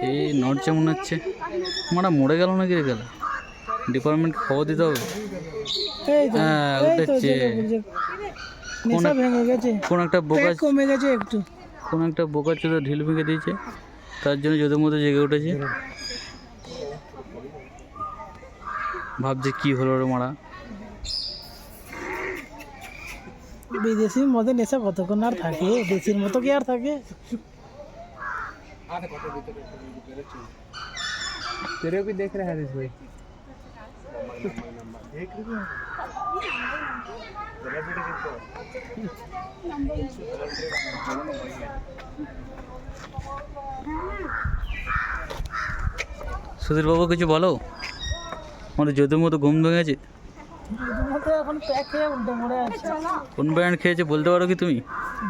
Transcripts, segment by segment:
এই নড়ছে মনে হচ্ছে, মারা মরে গেল নাকি রে? গেল ডিপার্টমেন্ট খবর দিতে হবে। হ্যাঁ উঠেছে, কোন একটা বোকা কমে গেছে একটু, কোন একটা বোকা চোদা ঢিল ভেঙে দিয়েছে, তার জন্য যদের মধ্যে জেগে উঠেছে। ভাবছে কি হলো রে মারা। বিদেশির মধ্যে নেশা কতক্ষণ আর থাকে, দেশির মতো কি আর থাকে? तेरे भी देख रहे हैं हरीश भाई। সুধীর বাবু কিছু বলো, আমাদের যদুর মতো ঘুম ভেঙেছে। এখন প্যাক খেয়ে উল্টে পড়ে আছে। কোন ব্র্যান্ড খেয়েছে বলতে পারো কি তুমি?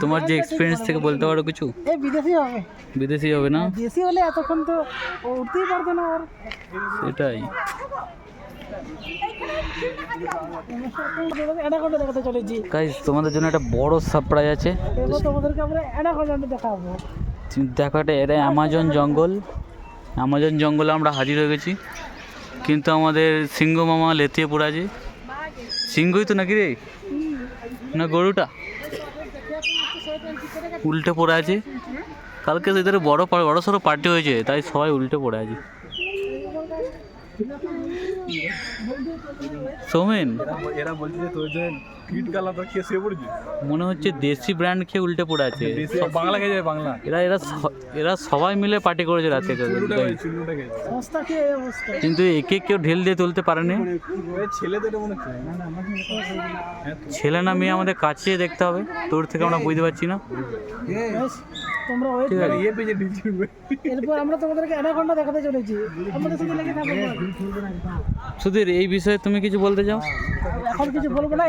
তোমার যে এক্সপিরিয়েন্স থেকে বলতে পারো কিছু? এই বিদেশি হবে, বিদেশি হবে না? দেশি হলে এতক্ষণ তো ও উঠতেই পারতো না। আর সেটাই। অ্যানাকোন্ডা দেখাতে চলেছি গাইস, তোমাদের জন্য একটা বড় সারপ্রাইজ আছে। এবার তোমাদেরকে আমরা অ্যানাকোন্ডা দেখাবো। দেখো এটা অ্যামাজন জঙ্গল, অ্যামাজন জঙ্গলে আমরা হাজির হয়ে গেছি, কিন্তু আমাদের সিংহ মামা লেতিয়ে পড়ে আছে। সিংহই তো নাকি রে, না গরুটা উল্টে পড়ে আছে। কালকে এদের বড় সড়ো পার্টি হয়েছে, তাই সবাই উল্টে পড়ে আছে। সৌমেন, এরা বলছে যে তোর জন্য ফিট গালা তো খেয়ে শুয়ে পড়েছি। মনে হচ্ছে দেশি ব্র্যান্ড খেয়ে উল্টে পড়ে আছে। সব বাংলা খেয়ে যাবে, বাংলা। এরা সবাই মিলে পার্টি করেছে রাতে, সস্তা কি এই অবস্থা? কিন্তু একে কেউ ঢেল দিয়ে তুলতে পারেনি। ছেলেদের মনে হয় ছেলে না মেয়ে আমাদের কাছে দেখতে হবে, তোর থেকে আমরা বুঝতে পারছি না। তোমরা ওয়েট ঠিক আছে, এরপর আমরা তোমাদেরকে অ্যানাকোন্ডা দেখাতে চলেছি। আমাদের সাথে লেগে থাকো। সুধীর এই বিষয়ে তুমি কিছু বলতে চাও? এখন কিছু বলবো না,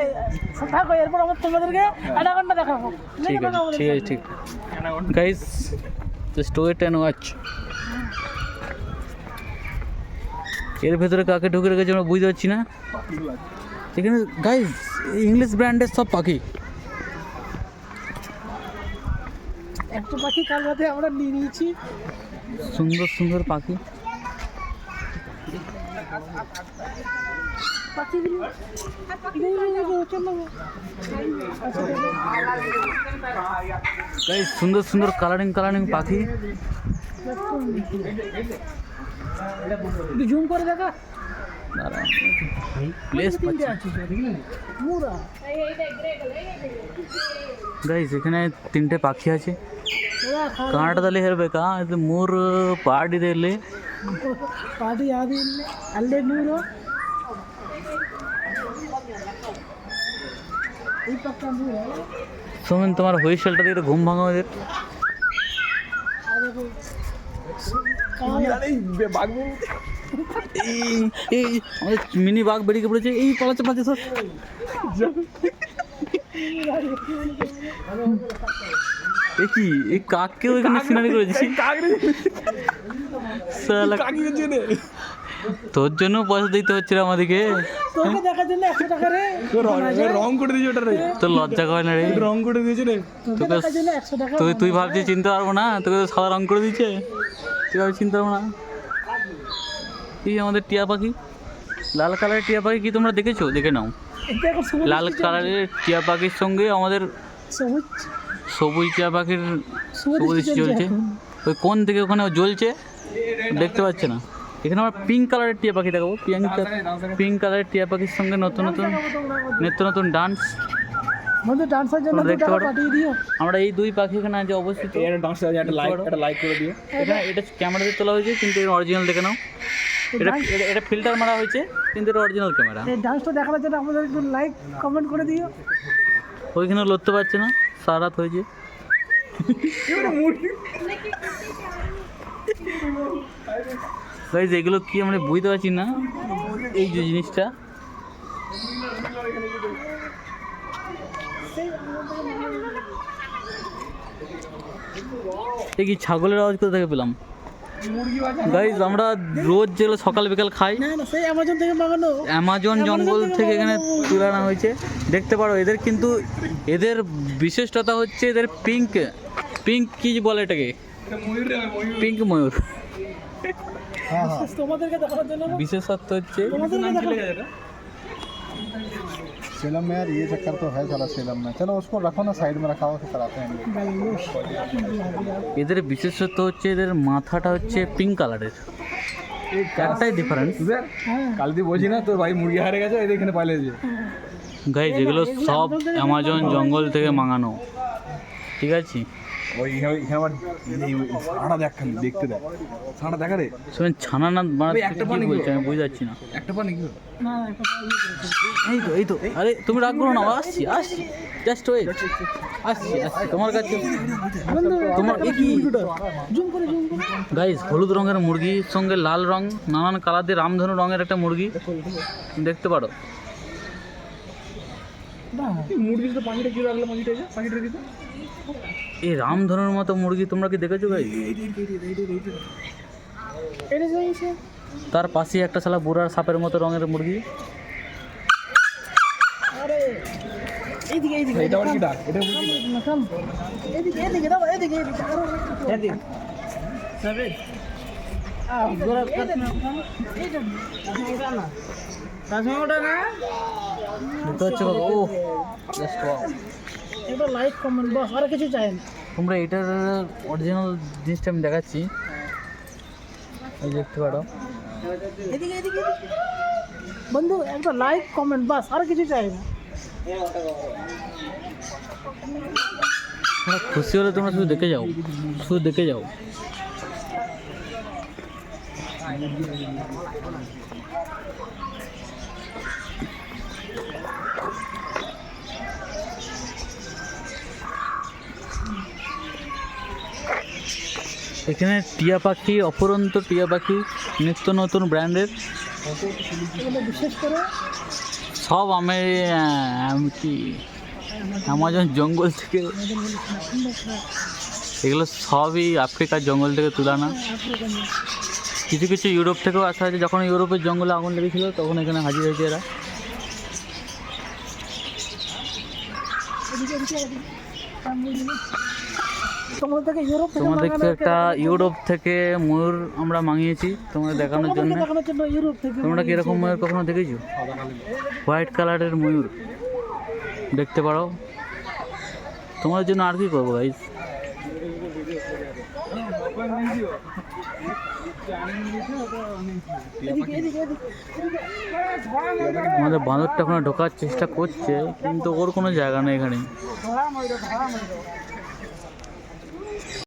থাকো। এরপর আমরা তোমাদেরকে অ্যানাকোন্ডা দেখাবো। ঠিক আছে, ঠিক আছে, ঠিক। Guys just wait and watch. এর ভেতরে কাকে ঢুকে রেখেছে আমরা বুঝতে পারছি না। এখানে গাইস ইংলিশ ব্র্যান্ডের সব পাখি। একটা পাখি কাল রাতে আমরা নিয়ে নিয়েছি, সুন্দর সুন্দর পাখি। গাইস সুন্দর সুন্দর কালারিং পাখি। জুম করে দেখা প্লেস গাইস, এখানে 3টে পাখি আছে। ಕನ್ನಡದಲ್ಲಿ ಹೇಳ್ಬೇಕಾ? ಇದು 3 ಪಾರ್ಟ್ ಇದೆ ಇಲ್ಲಿ. ಪಾರ್ಟಿ ಯಾವ್ದು ಇಲ್ಲ, ಅಲ್ಲೇ 3 এই পক্ষ 3। সুমন, তোমার হুইসেলটা দিয়ে ঘুম ভাঙা ওদের। এই আমাদের মিনি বাঘ বেরিয়ে পড়েছে। এই পালাচ্ছে সব। কি এই কাককেও এখানে সিনারি করেছি? তোর জন্য পয়সা দিতে হচ্ছে আমাদেরকে। তোকে দেখার জন্য 100 টাকা রে রং করে দিয়েছে ওটা রে। তোর লজ্জা করে না রে? রং করে দিয়েছে রে। তোকে দেখার জন্য 100 টাকা। তুই ভাবছিস চিনতে পারবো না? তোকে তো সাদা রং করে দিচ্ছে, তুই ভাবছিস চিনতে পারবো না? এই আমাদের টিয়া পাখি, লাল কালারের টিয়া পাখি কি তোমরা দেখেছো? দেখে নাও। লাল কালারের টিয়া পাখির সঙ্গে আমাদের সবুজ টিয়া পাখির সবুজ জ্বলছে। ওই কোন থেকে ওখানে জ্বলছে দেখতে পাচ্ছে না। এখানে আমরা পিঙ্ক কালারের টিয়া পাখি দেখাবো। পিঙ্ক কালারের টিয়া পাখির সঙ্গে নতুন নতুন ডান্স দেখতে পারো। আমরা এই 2 পাখি এখানে আছে অবস্থিত। একটা লাইক করে দিও। এখানে এটা ক্যামেরাতে তোলা হয়েছে, কিন্তু এর অরিজিনাল দেখে নাও। এটা ফিল্টার মারা হয়েছে, কিন্তু এটা অরিজিনাল ক্যামেরা। এই ডান্সটা দেখার জন্য আমাদের একটু লাইক কমেন্ট করে দিও। ওইখানে লড়তে পারছে না, সারা রাত হয়েছে। গাইস এগুলো কি আমরা বুঝতে পারছি না, এই যে জিনিসটা। এই কি ছাগলের আওয়াজ কোথা থেকে পেলাম? গাইস আমরা রোজ যেগুলো সকাল বিকাল খাই, সেই অ্যামাজন থেকে মাগানো, অ্যামাজন জঙ্গল থেকে এখানে তুলে আনা হয়েছে। দেখতে পারো এদের, কিন্তু এদের বিশেষতা হচ্ছে এদের পিঙ্ক কি বলে এটাকে? পিঙ্ক ময়ূর। हाँ हाँ তোমাদেরকে দেখানোর জন্য না? বিশেষত্ব হচ্ছে তোমাদেরকে দেখানোর सेलम में यार ये चक्कर तो है चला सेलम में चलो उसको रखो ना साइड में रखा हुआ तो कराते हैं এদের বিশেষত্ব হচ্ছে এদের মাথাটা হচ্ছে পিঙ্ক কালারের, একটাই ডিফারেন্স। কাল দিয়ে বলছি না তোর ভাই মুরগি হারে গেছে এই এখানে পাইলে যে গাইজ এগুলো সব অ্যামাজন জঙ্গল থেকে মাঙানো, ঠিক আছে? ওই এখানে আবার ছানা দেখ খালি দেখতে দেখ ছানা দেখা রে শুনেন ছানা না বানাতে একটা কি পানি বলছে আমি বুঝতে পারছি না। একটা পানি কি না একটা এই তো আরে তুমি রাগ করো না, আসছি জাস্ট ওয়েট, আসছি তোমার কাছে। তোমার এ কি জুম করে গাইজ হলুদ রঙের মুরগির সঙ্গে লাল রং নানান কালার দিয়ে রামধনু রঙের একটা মুরগি দেখতে পারো। না মুরগি তো পানিটা কি রাখলে পানিটা পানিটা দিতে এই রামধনুর মতো মুরগি তোমরা কি দেখেছো গাইজ? এটা যাইছে তার পাশে একটা শালা বুড়ার সাপের মতো রঙের মুরগি। আরে এইদিকে এটা আবার কি ডাক এটা মুরগি না কাম এদিকে দাও এদিকে আরো এদিকে সাবে গোরা কাটনা এইটা না তাজমাটা না দেখতে পাচ্ছ বাবা? ও জাস্ট ওয়াও। একটা লাইক কমেন্ট বাস আর কিছু চাই না তোমরা এটার অরিজিনাল জিনিসটা আমি দেখাচ্ছি, এই যে দেখতে পারো। এদিকে বন্ধু একটা লাইক কমেন্ট বাস আর কিছু চাই না তোমরা খুশি হলে তোমরা শুধু দেখে যাও। এখানে টিয়া পাখি, অপরন্ত টিয়া পাখি, নিত্য নতুন ব্র্যান্ডের এগুলো বিশেষ করে সব কি অ্যামাজন জঙ্গল থেকে, এগুলো সবই আফ্রিকার জঙ্গল থেকে তুলানা। কিছু কিছু ইউরোপ থেকেও আসা হয়েছে, যখন ইউরোপের জঙ্গলে আগুন লেগেছিল তখন এখানে হাজির হয়েছে এরা। তোমাদেরকে একটা ইউরোপ থেকে ময়ূর আমরা মাঙিয়েছি তোমাদের দেখানোর জন্য। ইউরোপ থেকে তোমরা কি এরকম ময়ূর কখনো দেখেছো? হোয়াইট কালারের ময়ূর দেখতে পারো। তোমাদের জন্য আর কি করবো গাইস? আমাদের বাঁদরটা ওখানে ঢোকার চেষ্টা করছে কিন্তু ওর কোনো জায়গা নেই এখানে।